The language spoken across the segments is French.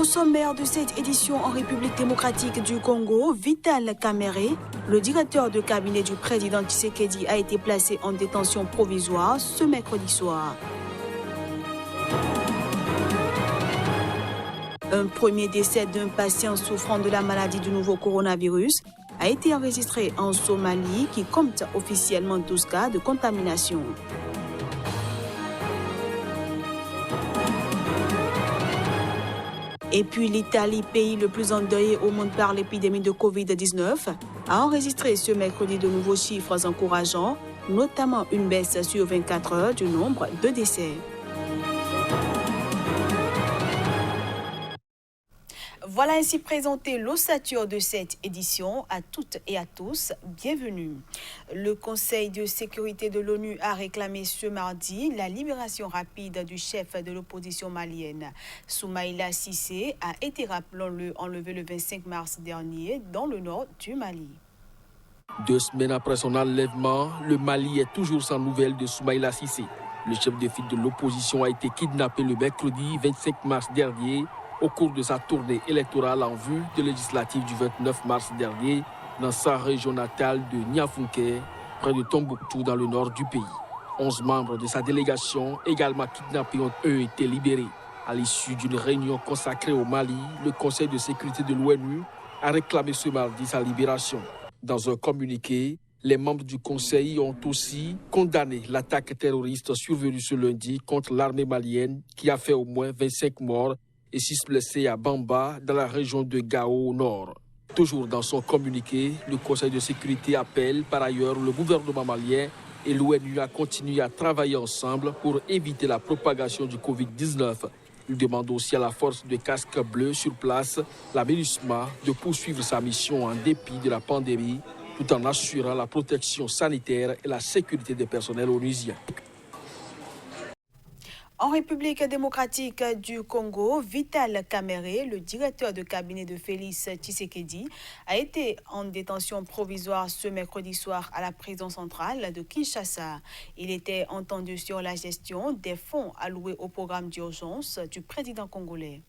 sommaire de cette édition en République démocratique du Congo, Vital Kamerhe, le directeur de cabinet du président Tshisekedi, a été placé en détention provisoire ce mercredi soir. Un premier décès d'un patient souffrant de la maladie du nouveau coronavirus a été enregistré en Somalie qui compte officiellement 12 cas de contamination. Et puis l'Italie, pays le plus endeuillé au monde par l'épidémie de Covid-19, a enregistré ce mercredi de nouveaux chiffres encourageants, notamment une baisse sur 24 heures du nombre de décès. Voilà ainsi présenté l'ossature de cette édition. À toutes et à tous, bienvenue. Le Conseil de sécurité de l'ONU a réclamé ce mardi la libération rapide du chef de l'opposition malienne. Soumaïla Cissé a été, rappelons-le, enlevé le 25 mars dernier dans le nord du Mali. 2 semaines après son enlèvement, le Mali est toujours sans nouvelles de Soumaïla Cissé. Le chef de file de l'opposition a été kidnappé le mercredi 25 mars dernier au cours de sa tournée électorale en vue de législative du 29 mars dernier dans sa région natale de Niafunké, près de Tombouctou dans le nord du pays. 11 membres de sa délégation, également kidnappés, ont eux été libérés. À l'issue d'une réunion consacrée au Mali, le Conseil de sécurité de l'ONU a réclamé ce mardi sa libération. Dans un communiqué, les membres du Conseil ont aussi condamné l'attaque terroriste survenue ce lundi contre l'armée malienne qui a fait au moins 25 morts et 6 blessés à Bamba, dans la région de Gao au nord. Toujours dans son communiqué, le Conseil de sécurité appelle par ailleurs le gouvernement malien et l'ONU à continuer à travailler ensemble pour éviter la propagation du Covid-19. Il demande aussi à la force de casques bleus sur place, la MINUSMA, de poursuivre sa mission en dépit de la pandémie, tout en assurant la protection sanitaire et la sécurité des personnels onusiens. En République démocratique du Congo, Vital Kamerhe, le directeur de cabinet de Félix Tshisekedi, a été en détention provisoire ce mercredi soir à la prison centrale de Kinshasa. Il était entendu sur la gestion des fonds alloués au programme d'urgence du président congolais.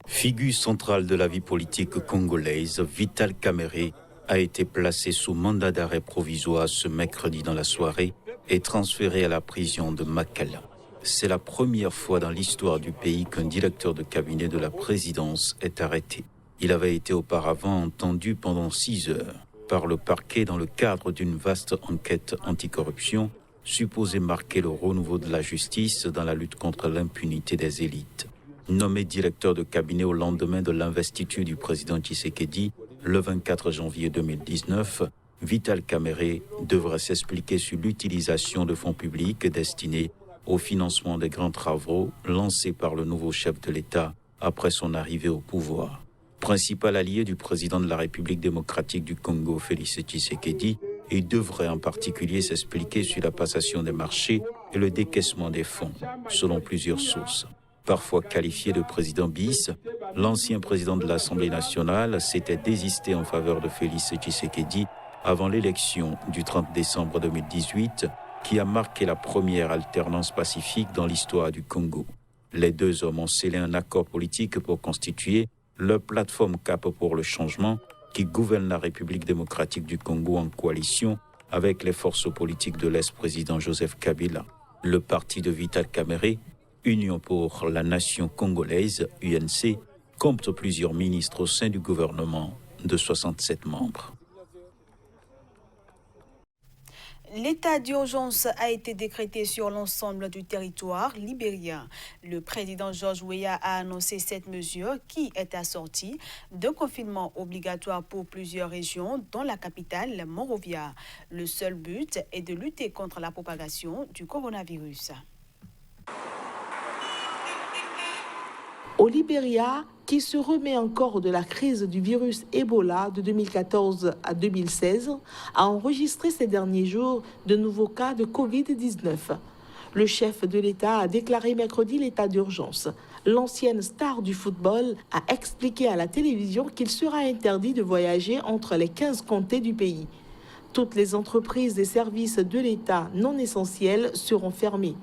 Figure centrale de la vie politique congolaise, Vital Kamerhe a été placé sous mandat d'arrêt provisoire ce mercredi dans la soirée et transféré à la prison de Makala. C'est la première fois dans l'histoire du pays qu'un directeur de cabinet de la présidence est arrêté. Il avait été auparavant entendu pendant 6 heures par le parquet dans le cadre d'une vaste enquête anticorruption supposée marquer le renouveau de la justice dans la lutte contre l'impunité des élites. Nommé directeur de cabinet au lendemain de l'investiture du président Tshisekedi, le 24 janvier 2019, Vital Kamerhe devrait s'expliquer sur l'utilisation de fonds publics destinés au financement des grands travaux lancés par le nouveau chef de l'État après son arrivée au pouvoir. Principal allié du président de la République démocratique du Congo, Félix Tshisekedi, il devrait en particulier s'expliquer sur la passation des marchés et le décaissement des fonds, selon plusieurs sources. Parfois qualifié de président bis, l'ancien président de l'Assemblée nationale s'était désisté en faveur de Félix Tshisekedi avant l'élection du 30 décembre 2018, qui a marqué la première alternance pacifique dans l'histoire du Congo. Les deux hommes ont scellé un accord politique pour constituer leur plateforme Cap pour le changement qui gouverne la République démocratique du Congo en coalition avec les forces politiques de l'ex-président Joseph Kabila. Le parti de Vital Kamerhe, Union pour la nation congolaise, UNC, compte plusieurs ministres au sein du gouvernement de 67 membres. L'état d'urgence a été décrété sur l'ensemble du territoire libérien. Le président George Weah a annoncé cette mesure qui est assortie d'un confinement obligatoire pour plusieurs régions, dont la capitale, Monrovia. Le seul but est de lutter contre la propagation du coronavirus. Au Libéria, qui se remet encore de la crise du virus Ebola de 2014 à 2016, a enregistré ces derniers jours de nouveaux cas de Covid-19. Le chef de l'État a déclaré mercredi l'état d'urgence. L'ancienne star du football a expliqué à la télévision qu'il sera interdit de voyager entre les 15 comtés du pays. Toutes les entreprises et services de l'État non essentiels seront fermés.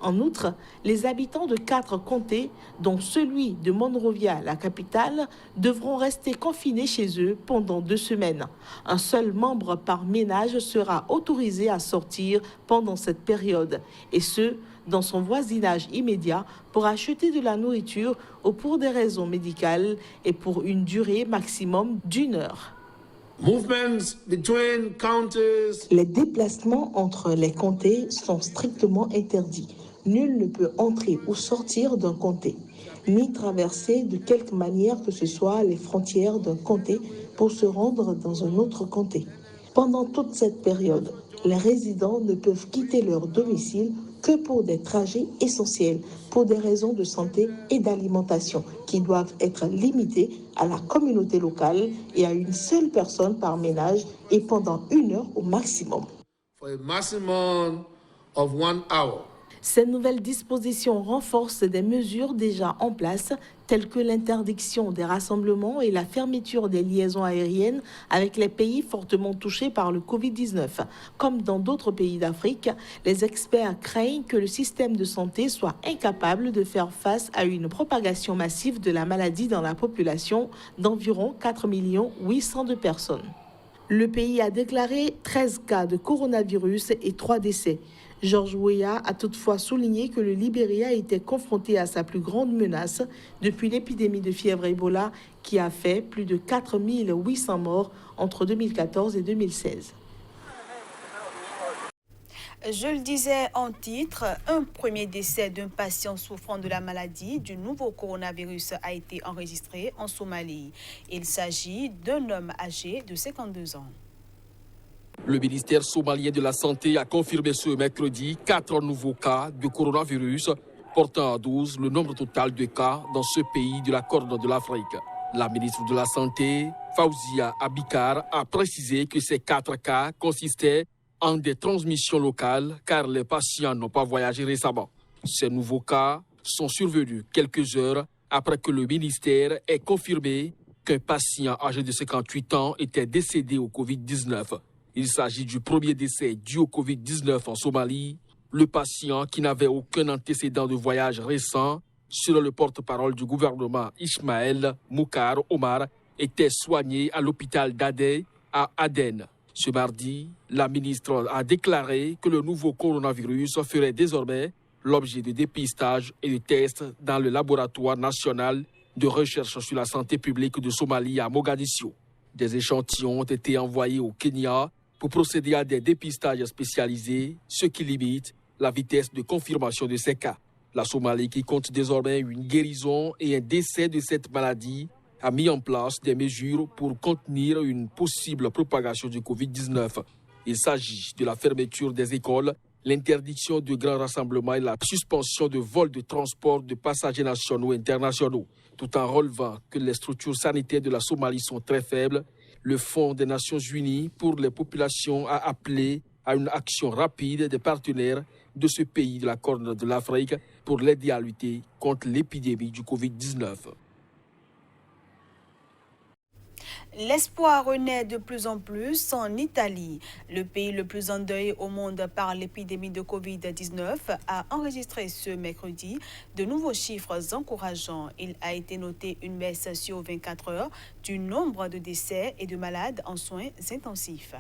En outre, les habitants de 4 comtés, dont celui de Monrovia, la capitale, devront rester confinés chez eux pendant 2 semaines. Un seul membre par ménage sera autorisé à sortir pendant cette période, et ce, dans son voisinage immédiat pour acheter de la nourriture ou pour des raisons médicales et pour une durée maximum d'1 heure. Les déplacements entre les comtés sont strictement interdits. Nul ne peut entrer ou sortir d'un comté, ni traverser de quelque manière que ce soit les frontières d'un comté pour se rendre dans un autre comté. Pendant toute cette période, les résidents ne peuvent quitter leur domicile que pour des trajets essentiels, pour des raisons de santé et d'alimentation qui doivent être limitées à la communauté locale et à une seule personne par ménage et pendant 1 heure au maximum. Ces nouvelles dispositions renforcent des mesures déjà en place, telles que l'interdiction des rassemblements et la fermeture des liaisons aériennes avec les pays fortement touchés par le Covid-19. Comme dans d'autres pays d'Afrique, les experts craignent que le système de santé soit incapable de faire face à une propagation massive de la maladie dans la population d'environ 4 800 000 personnes. Le pays a déclaré 13 cas de coronavirus et 3 décès. George Weah a toutefois souligné que le Libéria était confronté à sa plus grande menace depuis l'épidémie de fièvre Ebola qui a fait plus de 4 800 morts entre 2014 et 2016. Je le disais en titre, un premier décès d'un patient souffrant de la maladie du nouveau coronavirus a été enregistré en Somalie. Il s'agit d'un homme âgé de 52 ans. Le ministère somalien de la Santé a confirmé ce mercredi 4 nouveaux cas de coronavirus, portant à 12 le nombre total de cas dans ce pays de la Corne de l'Afrique. La ministre de la Santé, Faouzia Abikar, a précisé que ces 4 cas consistaient en des transmissions locales car les patients n'ont pas voyagé récemment. Ces nouveaux cas sont survenus quelques heures après que le ministère ait confirmé qu'un patient âgé de 58 ans était décédé au Covid-19. Il s'agit du premier décès dû au Covid-19 en Somalie. Le patient, qui n'avait aucun antécédent de voyage récent, selon le porte-parole du gouvernement Ismaël Moukar Omar, était soigné à l'hôpital d'Adé à Aden. Ce mardi, la ministre a déclaré que le nouveau coronavirus ferait désormais l'objet de dépistage et de tests dans le laboratoire national de recherche sur la santé publique de Somalie à Mogadiscio. Des échantillons ont été envoyés au Kenya pour procéder à des dépistages spécialisés, ce qui limite la vitesse de confirmation de ces cas. La Somalie, qui compte désormais une guérison et un décès de cette maladie, a mis en place des mesures pour contenir une possible propagation du Covid-19. Il s'agit de la fermeture des écoles, l'interdiction de grands rassemblements et la suspension de vols de transport de passagers nationaux et internationaux. Tout en relevant que les structures sanitaires de la Somalie sont très faibles, le Fonds des Nations Unies pour les populations a appelé à une action rapide des partenaires de ce pays de la Corne de l'Afrique pour l'aider à lutter contre l'épidémie du Covid-19. L'espoir renaît de plus en plus en Italie. Le pays le plus endeuillé au monde par l'épidémie de Covid-19 a enregistré ce mercredi de nouveaux chiffres encourageants. Il a été noté une baisse sur 24 heures du nombre de décès et de malades en soins intensifs.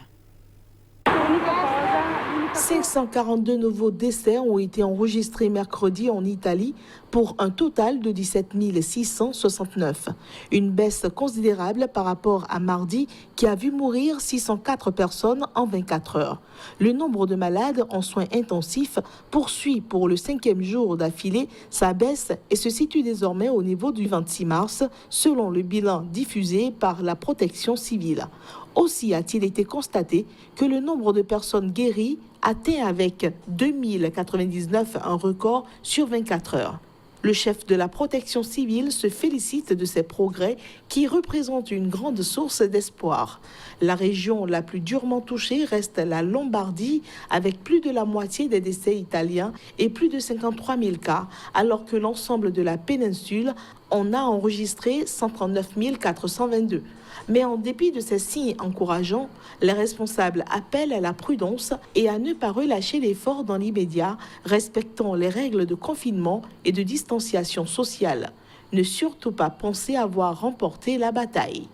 542 nouveaux décès ont été enregistrés mercredi en Italie pour un total de 17 669. Une baisse considérable par rapport à mardi qui a vu mourir 604 personnes en 24 heures. Le nombre de malades en soins intensifs poursuit pour le 5e jour d'affilée sa baisse et se situe désormais au niveau du 26 mars selon le bilan diffusé par la protection civile. Aussi a-t-il été constaté que le nombre de personnes guéries atteint avec 2099 un record sur 24 heures. Le chef de la protection civile se félicite de ces progrès qui représentent une grande source d'espoir. La région la plus durement touchée reste la Lombardie avec plus de la moitié des décès italiens et plus de 53 000 cas, alors que l'ensemble de la péninsule en a enregistré 139 422. Mais en dépit de ces signes encourageants, les responsables appellent à la prudence et à ne pas relâcher l'effort dans l'immédiat, respectant les règles de confinement et de distanciation sociale. Ne surtout pas penser avoir remporté la bataille.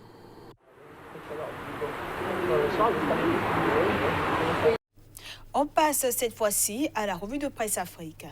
On passe cette fois-ci à la revue de presse Afrique.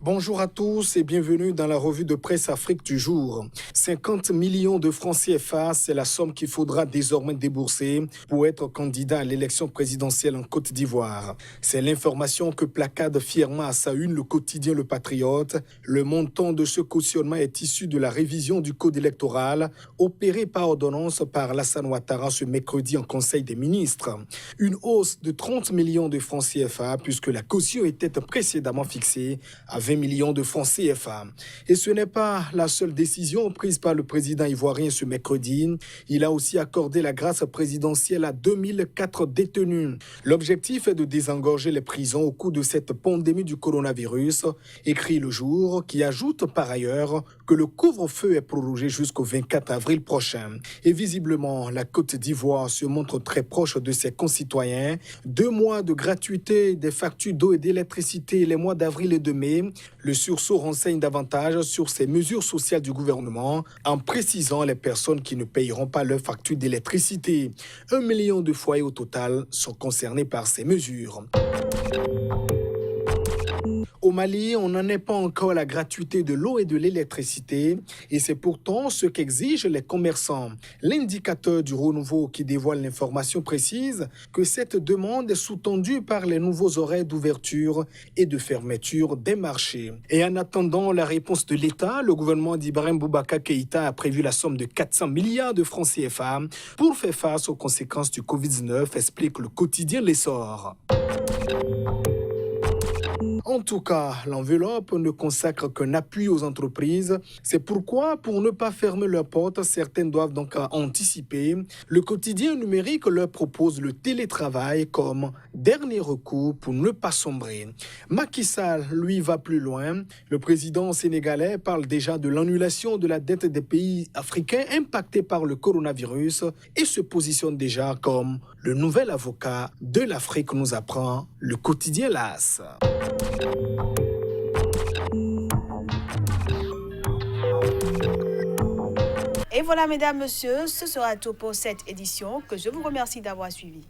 Bonjour à tous et bienvenue dans la revue de presse Afrique du jour. 50 millions de francs CFA, c'est la somme qu'il faudra désormais débourser pour être candidat à l'élection présidentielle en Côte d'Ivoire. C'est l'information que placade fièrement à sa une le quotidien Le Patriote. Le montant de ce cautionnement est issu de la révision du code électoral opérée par ordonnance par Alassane Ouattara ce mercredi en Conseil des ministres. Une hausse de 30 millions de francs CFA puisque la caution était précédemment fixée à 20 millions de francs CFA. Et ce n'est pas la seule décision prise par le président ivoirien ce mercredi. Il a aussi accordé la grâce présidentielle à 2004 détenus. L'objectif est de désengorger les prisons au cours de cette pandémie du coronavirus, écrit Le Jour, qui ajoute par ailleurs que le couvre-feu est prorogé jusqu'au 24 avril prochain. Et visiblement, la Côte d'Ivoire se montre très proche de ses concitoyens. 2 mois de gratuité des factures d'eau et d'électricité les mois d'avril et de mai. Le sursaut renseigne davantage sur ces mesures sociales du gouvernement en précisant les personnes qui ne payeront pas leurs factures d'électricité. 1 million de foyers au total sont concernés par ces mesures. Au Mali, on n'en est pas encore à la gratuité de l'eau et de l'électricité et c'est pourtant ce qu'exigent les commerçants. L'indicateur du renouveau qui dévoile l'information précise que cette demande est sous-tendue par les nouveaux horaires d'ouverture et de fermeture des marchés. Et en attendant la réponse de l'État, le gouvernement d'Ibrahim Boubacar Keïta a prévu la somme de 400 milliards de francs CFA pour faire face aux conséquences du Covid-19, explique le quotidien L'Essor. En tout cas, l'enveloppe ne consacre qu'un appui aux entreprises. C'est pourquoi, pour ne pas fermer leurs portes, certaines doivent donc anticiper. Le quotidien numérique leur propose le télétravail comme dernier recours pour ne pas sombrer. Macky Sall, lui, va plus loin. Le président sénégalais parle déjà de l'annulation de la dette des pays africains impactés par le coronavirus et se positionne déjà comme le nouvel avocat de l'Afrique, nous apprend le quotidien L'As. Et voilà, mesdames, messieurs, ce sera tout pour cette édition que je vous remercie d'avoir suivi.